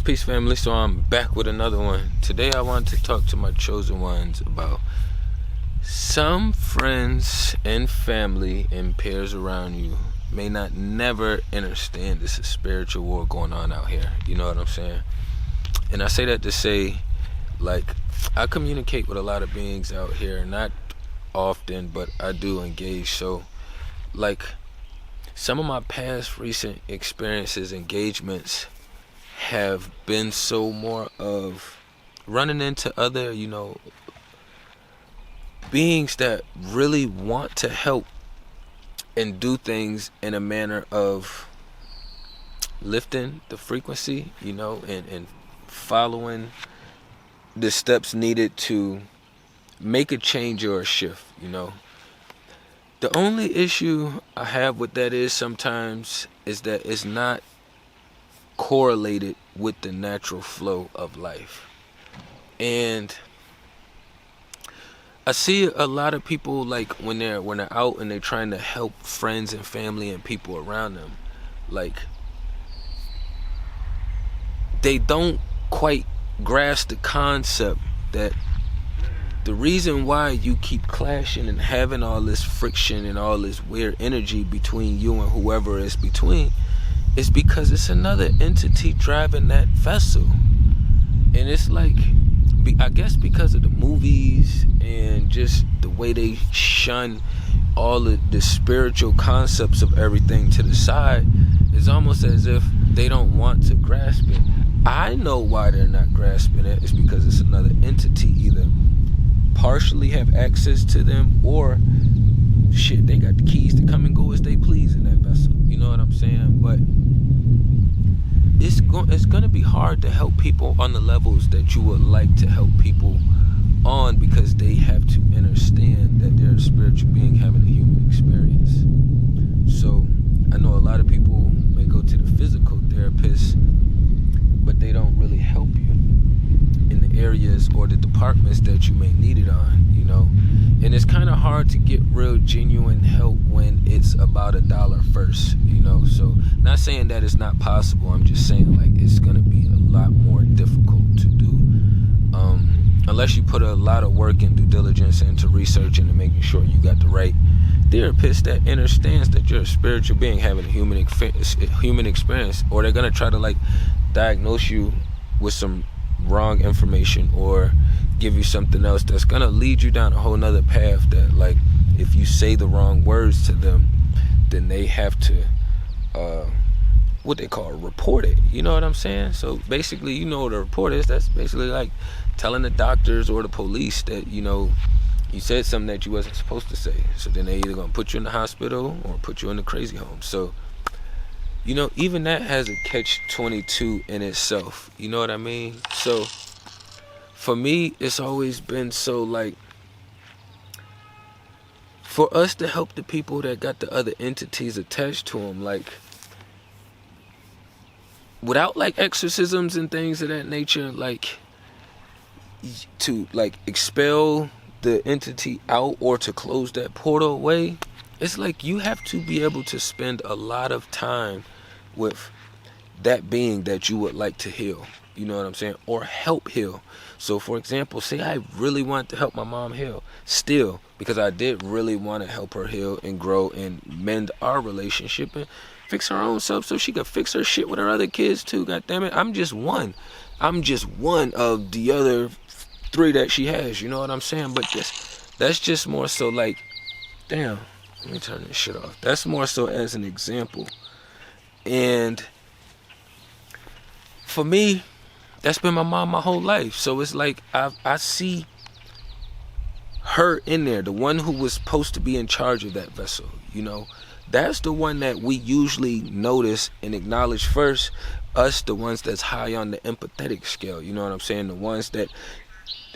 Peace, family. So I'm back with another one. Today I want to talk to my chosen ones about some friends and family and peers around you may not never understand this is spiritual war going on out here. You know what I'm saying? And I say that to say, like, I communicate with a lot of beings out here, not often, but I do engage. So, like, some of my past recent experiences, engagements, have been so more of running into other, beings that really want to help and do things in a manner of lifting the frequency, and following the steps needed to make a change or a shift, The only issue I have with that is sometimes is that it's not correlated with the natural flow of life. And I see a lot of people, like, when they're out and they're trying to help friends and family and people around them, like, they don't quite grasp the concept that the reason why you keep clashing and having all this friction and all this weird energy between you and whoever is between is because it's another entity driving that vessel. And it's like, I guess because of the movies and just the way they shun all of the spiritual concepts of everything to the side, it's almost as if they don't want to grasp it. I know why they're not grasping it. It's because it's another entity either partially have access to them, or shit, they got the keys to come and go as they please in that vessel. You know what I'm saying? But it's going to be hard to help people on the levels that you would like to help people on, because they have to understand that they're a spiritual being having a human experience. So I know a lot of people may go to the physical therapist, but they don't really help you in the areas or the departments that you may need it on, And it's kind of hard to get real genuine help when it's about $1 first, So not saying that it's not possible. I'm just saying, like, it's going to be a lot more difficult to do. Unless you put a lot of work and due diligence into researching and making sure you got the right therapist that understands that you're a spiritual being having a human experience, or they're going to try to, like, diagnose you with some wrong information or give you something else that's going to lead you down a whole nother path that, like, if you say the wrong words to them, then they have to what they call report it. You know what I'm saying? So basically, what a report is. That's basically like telling the doctors or the police that you said something that you wasn't supposed to say. So then they either gonna put you in the hospital or put you in the crazy home. So even that has a catch-22 in itself. You know what I mean? So for me, it's always been so, like, for us to help the people that got the other entities attached to them, like, without, like, exorcisms and things of that nature, like, to, like, expel the entity out or to close that portal away, it's like you have to be able to spend a lot of time with that being that you would like to heal. You know what I'm saying? Or help heal. So, for example, say I really want to help my mom heal. Still, because I did really want to help her heal and grow and mend our relationship and fix her own self so she could fix her shit with her other kids too. God damn it. I'm just one of the other 3 that she has. You know what I'm saying? But that's just more so, like, damn, let me turn this shit off. That's more so as an example. And for me, that's been my mom my whole life. So it's like I see her in there, the one who was supposed to be in charge of that vessel. That's the one that we usually notice and acknowledge first. Us, the ones that's high on the empathetic scale. You know what I'm saying? The ones that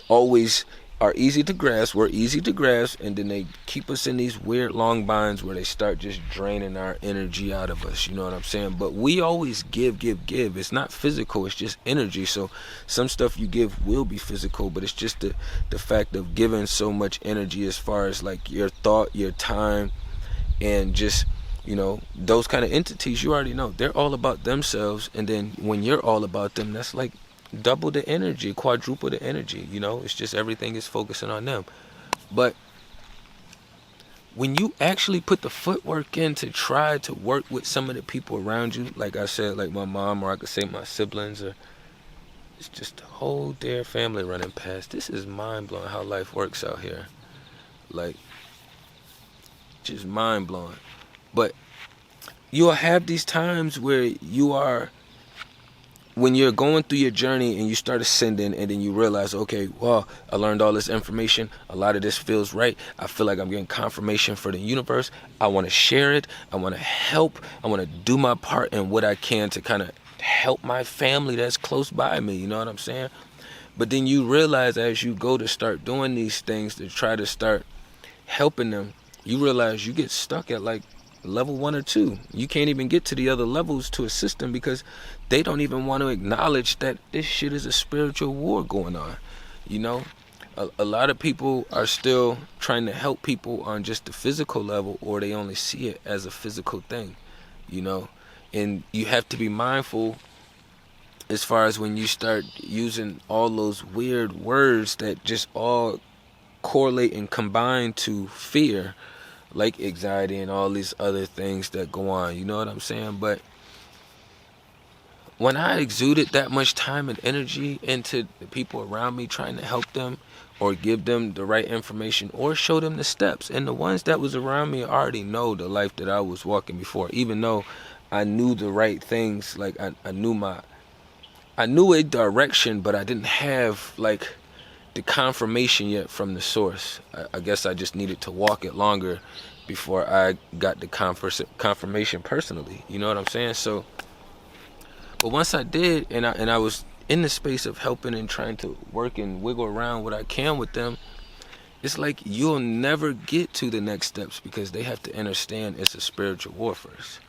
always are easy to grasp. We're easy to grasp, and then they keep us in these weird long binds where they start just draining our energy out of us. You know what I'm saying? But we always give. It's not physical, it's just energy. So some stuff you give will be physical, but it's just the fact of giving so much energy as far as, like, your thought, your time, and just You know, those kind of entities, you already know, they're all about themselves. And then when you're all about them, that's like double the energy, quadruple the energy. You know, it's just everything is focusing on them. But when you actually put the footwork in to try to work with some of the people around you, like I said, like my mom, or I could say my siblings, or it's just a whole dear family running past. This is mind-blowing how life works out here. Like, just mind-blowing. But you'll have these times where you are, when you're going through your journey and you start ascending, and then you realize, okay, well, I learned all this information. A lot of this feels right. I feel like I'm getting confirmation for the universe. I want to share it. I want to help. I want to do my part in what I can to kind of help my family that's close by me. You know what I'm saying? But then you realize as you go to start doing these things to try to start helping them, you realize you get stuck at like level 1 or 2. You can't even get to the other levels to assist them because they don't even want to acknowledge that this shit is a spiritual war going on. You know, a lot of people are still trying to help people on just the physical level, or they only see it as a physical thing, you know. And you have to be mindful as far as when you start using all those weird words that just all correlate and combine to fear, like anxiety and all these other things that go on, you know what I'm saying? But when I exuded that much time and energy into the people around me, trying to help them or give them the right information or show them the steps, and the ones that was around me already know the life that I was walking before, even though I knew the right things, like I knew a direction, but I didn't have like the confirmation yet from the source. I guess I just needed to walk it longer before I got the confirmation personally. You know what I'm saying? So, but once I did, and I was in the space of helping and trying to work and wiggle around what I can with them, it's like you'll never get to the next steps because they have to understand it's a spiritual war first.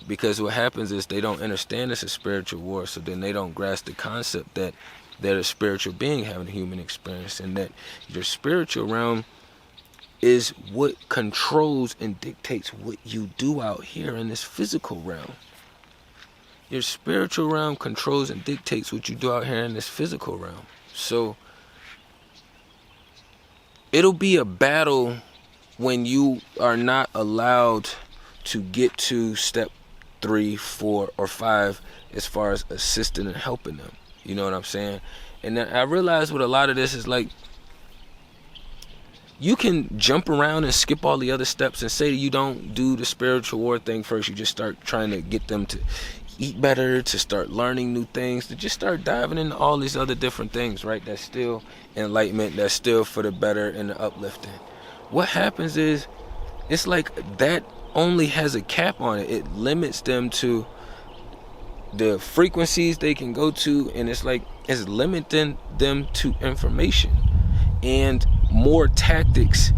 Because what happens is they don't understand it's a spiritual war, so then they don't grasp the concept that they're a spiritual being having a human experience, and that your spiritual realm is what controls and dictates what you do out here in this physical realm. Your spiritual realm controls and dictates what you do out here in this physical realm. So it'll be a battle when you are not allowed to get to step 3, 4, or 5 as far as assisting and helping them. You know what I'm saying? And then I realized with a lot of this is like, you can jump around and skip all the other steps and say you don't do the spiritual war thing first. You just start trying to get them to eat better, to start learning new things, to just start diving into all these other different things, right? That's still enlightenment, that's still for the better and the uplifting. What happens is, it's like that only has a cap on it. It limits them to the frequencies they can go to, and it's like it's limiting them to information and more tactics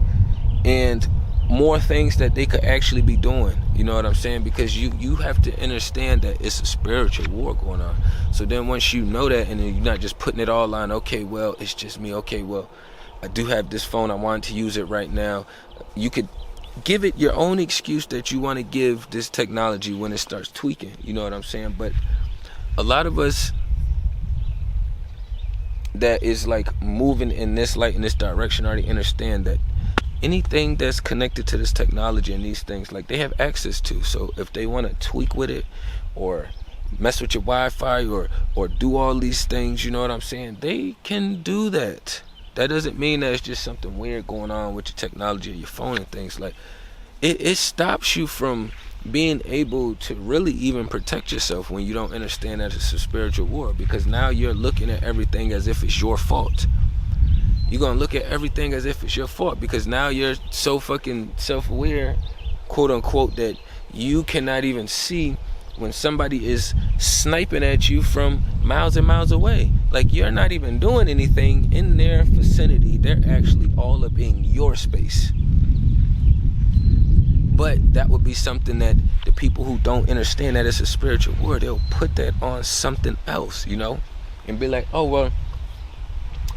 and more things that they could actually be doing. You know what I'm saying? Because you have to understand that it's a spiritual war going on. So then once you know that, and then you're not just putting it all on, okay, well, it's just me. Okay, well, I do have this phone. I want to use it right now. You could give it your own excuse that you want to give this technology when it starts tweaking. You know what I'm saying? But a lot of us that is like moving in this light, in this direction, already understand that anything that's connected to this technology and these things, like, they have access to. So if they want to tweak with it or mess with your Wi-Fi or do all these things, you know what I'm saying, they can do that. That doesn't mean that it's just something weird going on with your technology or your phone and things. Like, it stops you from being able to really even protect yourself when you don't understand that it's a spiritual war, because now you're looking at everything as if it's your fault. You're gonna look at everything as if it's your fault, because now you're so fucking self-aware, quote unquote, that you cannot even see when somebody is sniping at you from miles and miles away. Like, you're not even doing anything in their vicinity. They're actually all up in your space. But that would be something that the people who don't understand that it's a spiritual war, they'll put that on something else, you know, and be like, oh, well,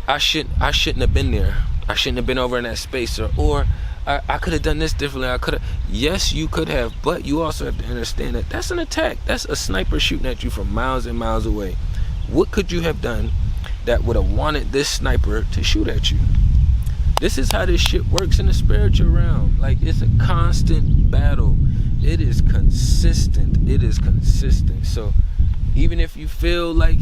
I shouldn't have been there. I shouldn't have been over in that space, or I could have done this differently. I could have. Yes, you could have, but you also have to understand that that's an attack. That's a sniper shooting at you from miles and miles away. What could you have done that would have wanted this sniper to shoot at you? This is how this shit works in the spiritual realm. Like, it's a constant battle. It is consistent. It is consistent. So even if you feel like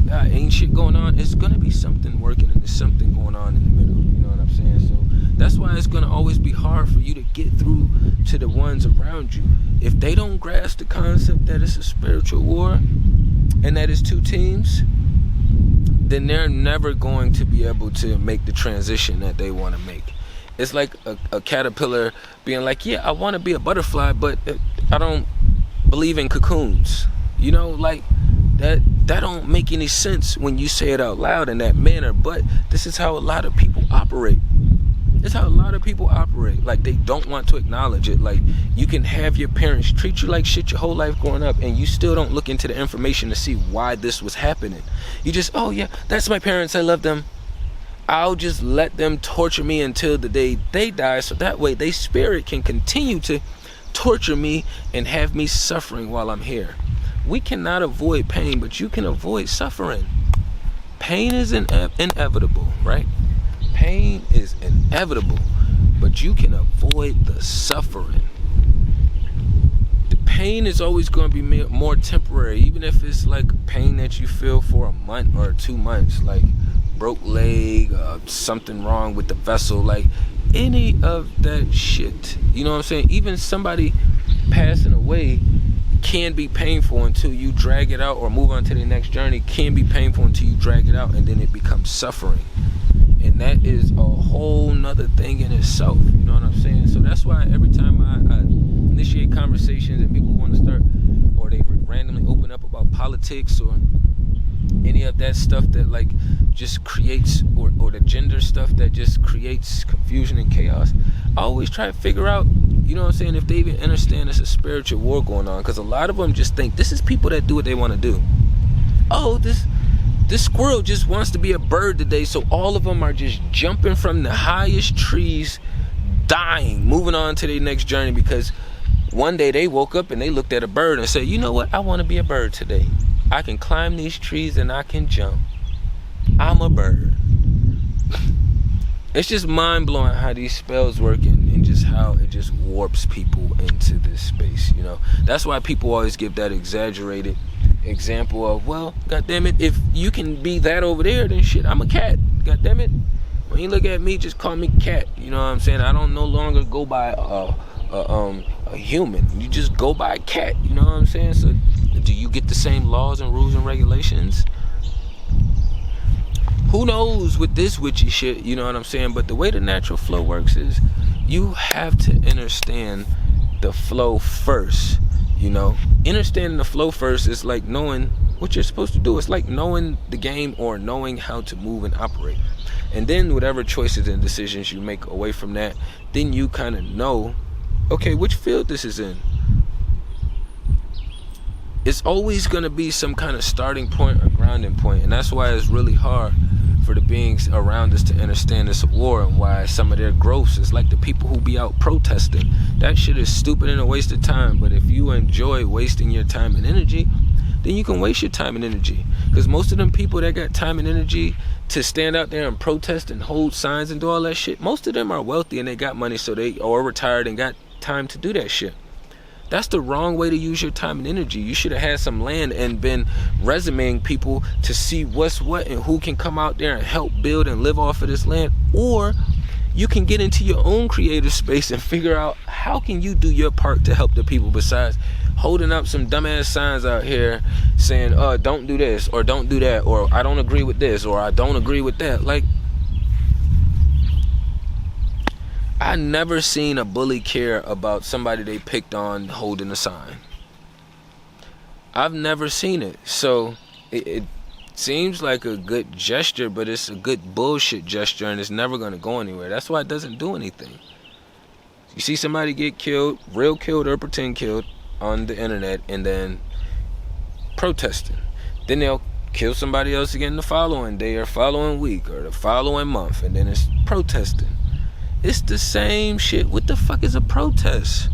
ain't shit going on, it's gonna be something working, and there's something going on in the middle. You know what I'm saying? So that's why it's gonna always be hard for you to get through to the ones around you. If they don't grasp the concept that it's a spiritual war and that it's two teams, then they're never going to be able to make the transition that they want to make. It's like a caterpillar being like, yeah, I want to be a butterfly, but I don't believe in cocoons. You know, like that don't make any sense when you say it out loud in that manner. But this is how a lot of people operate. It's how a lot of people operate. Like, they don't want to acknowledge it. Like, you can have your parents treat you like shit your whole life growing up, and you still don't look into the information to see why this was happening. You just, oh yeah, that's my parents, I love them. I'll just let them torture me until the day they die, so that way their spirit can continue to torture me and have me suffering while I'm here. We cannot avoid pain, but you can avoid suffering. Pain is inevitable, right? Pain is inevitable, but you can avoid the suffering. The pain is always going to be more temporary, even if it's like pain that you feel for a month or 2 months, like broke leg, something wrong with the vessel, like any of that shit. You know what I'm saying? Even somebody passing away can be painful until you drag it out, or move on to the next journey can be painful until you drag it out, and then it becomes suffering. And that is a whole nother thing in itself. You know what I'm saying? So that's why every time I initiate conversations and people want to start, or they randomly open up about politics or any of that stuff that like just creates, or the gender stuff that just creates confusion and chaos, I always try to figure out, you know what I'm saying, if they even understand it's a spiritual war going on. Because a lot of them just think this is people that do what they want to do. Oh, this squirrel just wants to be a bird today, so all of them are just jumping from the highest trees, dying, moving on to their next journey, because one day they woke up and they looked at a bird and said, you know what, I want to be a bird today. I can climb these trees and I can jump. I'm a bird. It's just mind-blowing how these spells work, and just how it just warps people into this space, you know. That's why people always give that exaggerated example of, well, goddammit, if you can be that over there, then shit, I'm a cat. Goddammit, when you look at me, just call me cat. You know what I'm saying? I don't no longer go by a human. You just go by a cat. You know what I'm saying? So do you get the same laws and rules and regulations? Who knows with this witchy shit, you know what I'm saying? But the way the natural flow works is you have to understand the flow first. You know, understanding the flow first is like knowing what you're supposed to do. It's like knowing the game, or knowing how to move and operate. And then whatever choices and decisions you make away from that, then you kind of know, okay, which field this is in. It's always going to be some kind of starting point or grounding point. And that's why it's really hard for the beings around us to understand this war, and why some of their growths is like the people who be out protesting. That shit is stupid and a waste of time. But if you enjoy wasting your time and energy, then you can waste your time and energy. Because most of them people that got time and energy to stand out there and protest and hold signs and do all that shit, most of them are wealthy and they got money, so they are retired and got time to do that shit. That's the wrong way to use your time and energy. You should have had some land and been resumeing people to see what's what and who can come out there and help build and live off of this land. Or you can get into your own creative space and figure out how can you do your part to help the people, besides holding up some dumbass signs out here saying, don't do this, or don't do that, or I don't agree with this, or I don't agree with that. Like, I never seen a bully care about somebody they picked on holding a sign. I've never seen it. So it seems like a good gesture, but it's a good bullshit gesture, and it's never going to go anywhere. That's why it doesn't do anything. You see somebody get killed, real killed or pretend killed, on the internet, and then protesting. Then they'll kill somebody else again the following day or following week or the following month, and then it's protesting. It's the same shit. What the fuck is a protest?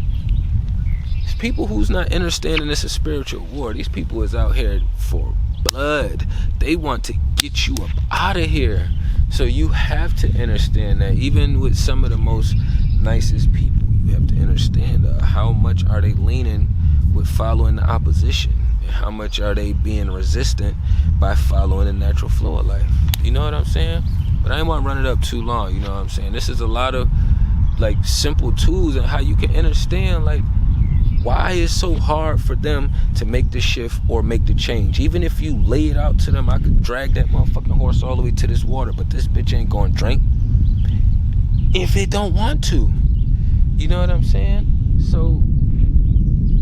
It's people who's not understanding this is spiritual war. These people is out here for blood. They want to get you up out of here. So you have to understand that even with some of the most nicest people, you have to understand how much are they leaning with following the opposition, and how much are they being resistant by following the natural flow of life. You know what I'm saying? But I ain't want to run it up too long. You know what I'm saying? This is a lot of like simple tools and how you can understand like why it's so hard for them to make the shift or make the change. Even if you lay it out to them, I could drag that motherfucking horse all the way to this water, but this bitch ain't gonna drink if it don't want to. You know what I'm saying? So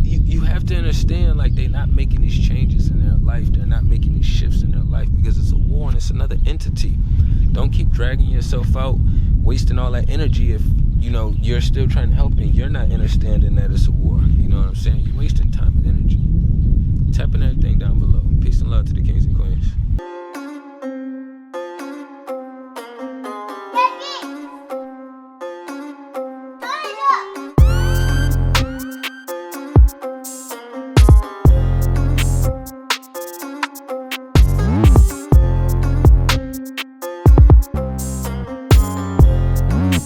you have to understand, like, they're not making these changes in their life. They're not making these shifts in their life because it's a war and it's another entity. Don't keep dragging yourself out, wasting all that energy if, you know, you're still trying to help and you're not understanding that it's a war. You know what I'm saying? You're wasting time and energy. Tapping everything down below. Peace and love to the kings and queens.